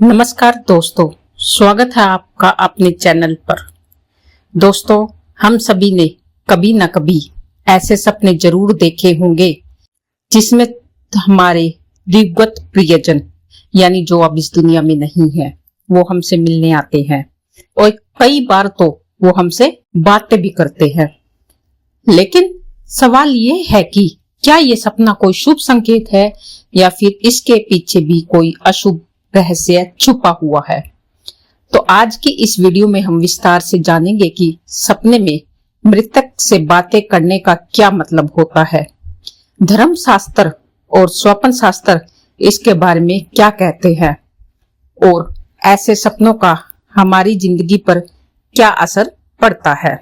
नमस्कार दोस्तों, स्वागत है आपका अपने चैनल पर। दोस्तों, हम सभी ने कभी न कभी ऐसे सपने जरूर देखे होंगे जिसमें हमारे दिवंगत प्रियजन यानी जो अब इस दुनिया में नहीं है वो हमसे मिलने आते हैं और कई बार तो वो हमसे बातें भी करते हैं। लेकिन सवाल ये है कि क्या ये सपना कोई शुभ संकेत है या फिर इसके पीछे भी कोई अशुभ रहस्य छुपा हुआ है। तो आज की इस वीडियो में हम विस्तार से जानेंगे कि सपने में मृतक से बातें करने का क्या मतलब होता है, धर्म शास्त्र और स्वप्न शास्त्र इसके बारे में क्या कहते हैं और ऐसे सपनों का हमारी जिंदगी पर क्या असर पड़ता है।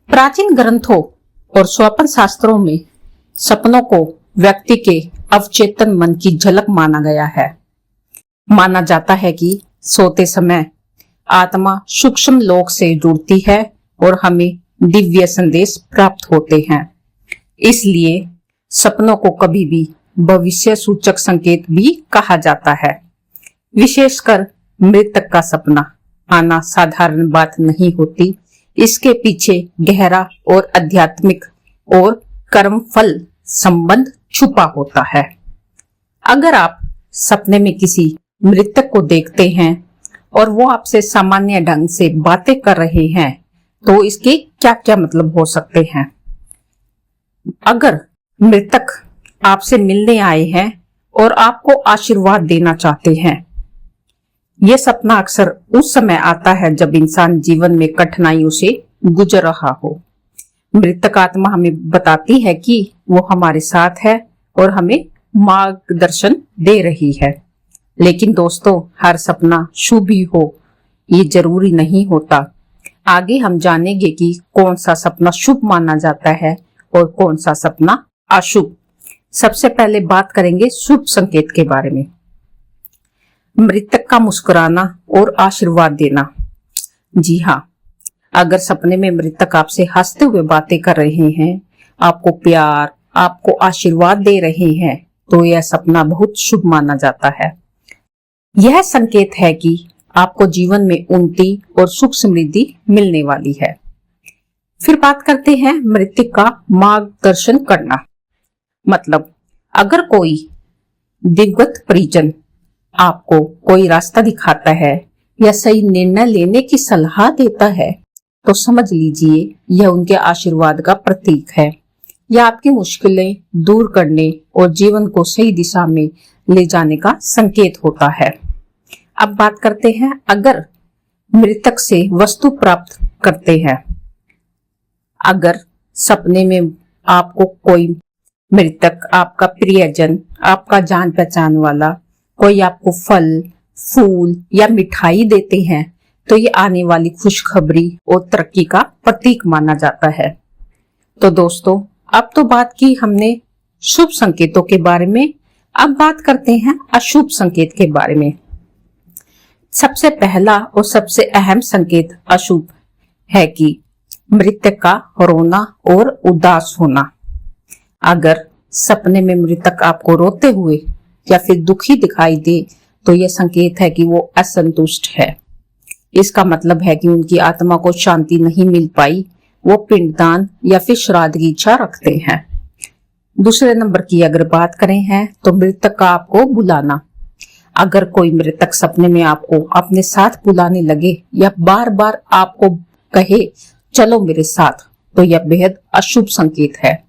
प्राचीन ग्रंथों और स्वप्न शास्त्रों में सपनों को व्यक्ति के अवचेतन मन की झलक माना गया है। माना जाता है कि सोते समय आत्मा सूक्ष्म लोक से जुड़ती है और हमें दिव्य संदेश प्राप्त होते हैं। इसलिए सपनों को कभी भी भविष्य सूचक संकेत भी कहा जाता है। विशेषकर मृतक का सपना आना साधारण बात नहीं होती। इसके पीछे गहरा और आध्यात्मिक और कर्म फल संबंध छुपा होता है। अगर आप सपने में किसी मृतक को देखते हैं और वो आपसे सामान्य ढंग से बातें कर रहे हैं तो इसके क्या क्या मतलब हो सकते हैं। अगर मृतक आपसे मिलने आए हैं और आपको आशीर्वाद देना चाहते हैं, यह सपना अक्सर उस समय आता है जब इंसान जीवन में कठिनाइयों से गुजर रहा हो। मृतक आत्मा हमें बताती है कि वो हमारे साथ है और हमें मार्गदर्शन दे रही है। लेकिन दोस्तों, हर सपना शुभ ही हो ये जरूरी नहीं होता। आगे हम जानेंगे कि कौन सा सपना शुभ माना जाता है और कौन सा सपना अशुभ। सबसे पहले बात करेंगे शुभ संकेत के बारे में। मृतक का मुस्कुराना और आशीर्वाद देना। जी हाँ, अगर सपने में मृतक आपसे हंसते हुए बातें कर रहे हैं, आपको प्यार, आपको आशीर्वाद दे रहे हैं, तो यह सपना बहुत शुभ माना जाता है। यह संकेत है कि आपको जीवन में उन्नति और सुख समृद्धि मिलने वाली है। फिर बात करते हैं मृतक का मार्गदर्शन करना। मतलब अगर कोई दिवंगत परिजन आपको कोई रास्ता दिखाता है या सही निर्णय लेने की सलाह देता है तो समझ लीजिए यह उनके आशीर्वाद का प्रतीक है या आपकी मुश्किलें दूर करने और जीवन को सही दिशा में ले जाने का संकेत होता है। अब बात करते हैं अगर मृतक से वस्तु प्राप्त करते हैं। अगर सपने में आपको कोई मृतक, आपका प्रियजन, आपका जान पहचान वाला कोई आपको फल, फूल या मिठाई देते हैं तो ये आने वाली खुशखबरी और तरक्की का प्रतीक माना जाता है। तो दोस्तों, अब तो बात की हमने शुभ संकेतों के बारे में, अब बात करते हैं अशुभ संकेत के बारे में। सबसे पहला और सबसे अहम संकेत अशुभ है कि मृतक का रोना और उदास होना। अगर सपने में मृतक आपको रोते हुए या फिर दुखी दिखाई दे तो यह संकेत है कि वो असंतुष्ट है। इसका मतलब है कि उनकी आत्मा को शांति नहीं मिल पाई, वो पिंडदान या फिर श्राद्ध की इच्छा रखते हैं। दूसरे नंबर की अगर बात करें हैं तो मृतक का आपको बुलाना। अगर कोई मृतक सपने में आपको अपने साथ बुलाने लगे या बार बार आपको कहे चलो मेरे साथ, तो यह बेहद अशुभ संकेत है।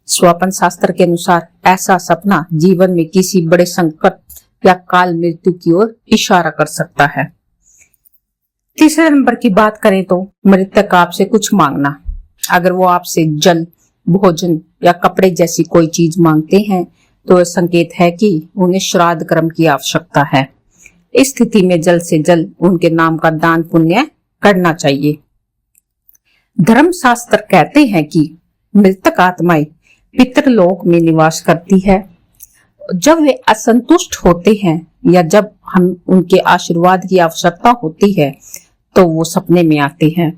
स्वप्न शास्त्र के अनुसार ऐसा सपना जीवन में किसी बड़े संकट या काल मृत्यु की ओर इशारा कर सकता है। तीसरे नंबर की बात करें तो मृतक आपसे कुछ मांगना। अगर वो आपसे जल, भोजन या कपड़े जैसी कोई चीज मांगते हैं तो यह संकेत है कि उन्हें श्राद्ध कर्म की आवश्यकता है। इस स्थिति में जल्द से जल्द उनके नाम का दान पुण्य करना चाहिए। धर्म शास्त्र कहते हैं कि मृतक आत्माएं पितृलोक में निवास करती है। जब वे असंतुष्ट होते हैं या जब हम उनके आशीर्वाद की आवश्यकता होती है तो वो सपने में आते हैं।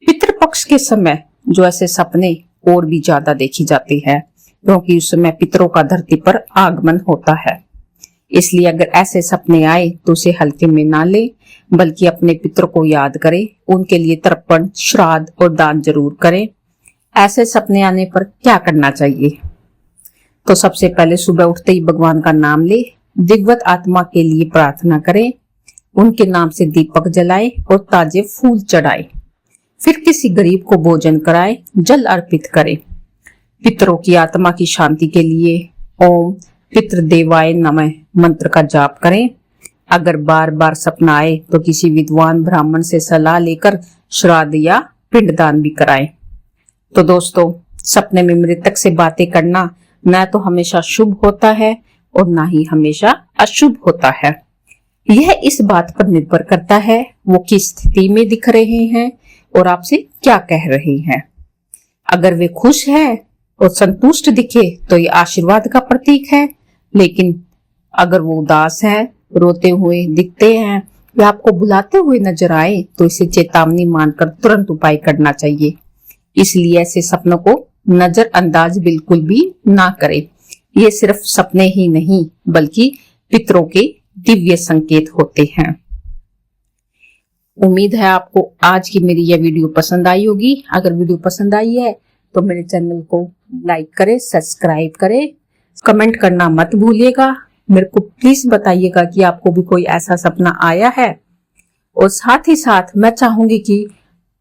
पितृपक्ष के समय जो ऐसे सपने और भी ज्यादा देखी जाती है क्योंकि उस समय पितरों का धरती पर आगमन होता है। इसलिए अगर ऐसे सपने आए तो उसे हल्के में ना ले, बल्कि अपने पितरों को याद करें, उनके लिए तर्पण, श्राद्ध और दान जरूर करें। ऐसे सपने आने पर क्या करना चाहिए? तो सबसे पहले सुबह उठते ही भगवान का नाम ले, दिग्वत आत्मा के लिए प्रार्थना करें, उनके नाम से दीपक जलाए और ताजे फूल चढ़ाए। फिर किसी गरीब को भोजन कराए, जल अर्पित करें। पितरों की आत्मा की शांति के लिए ओम पितृदेवाय नमः मंत्र का जाप करें। अगर बार बार सपना आए तो किसी विद्वान ब्राह्मण से सलाह लेकर श्राद्ध या पिंडदान भी कराएं। तो दोस्तों, सपने में मृतक से बातें करना न तो हमेशा शुभ होता है और न ही हमेशा अशुभ होता है। यह इस बात पर निर्भर करता है वो किस स्थिति में दिख रहे हैं और आपसे क्या कह रहे हैं। अगर वे खुश है और संतुष्ट दिखे तो ये आशीर्वाद का प्रतीक है, लेकिन अगर वो उदास है, रोते हुए दिखते हैं या आपको बुलाते हुए नजर आए तो इसे चेतावनी मानकर तुरंत उपाय करना चाहिए। इसलिए ऐसे सपनों को नजरअंदाज बिल्कुल भी ना करें। ये सिर्फ सपने ही नहीं बल्कि पितरों के दिव्य संकेत होते हैं। उम्मीद है आपको आज की मेरी यह वीडियो पसंद आई होगी। अगर वीडियो पसंद आई है तो मेरे चैनल को लाइक करें, सब्सक्राइब करें, कमेंट करना मत भूलिएगा। मेरे को प्लीज बताइएगा कि आपको भी कोई ऐसा सपना आया है। और साथ ही साथ मैं चाहूंगी कि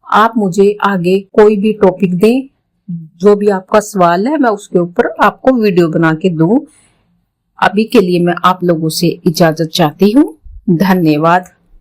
आप मुझे आगे कोई भी टॉपिक दें, जो भी आपका सवाल है मैं उसके ऊपर आपको वीडियो बना के दूं। अभी के लिए मैं आप लोगों से इजाजत चाहती हूँ। धन्यवाद।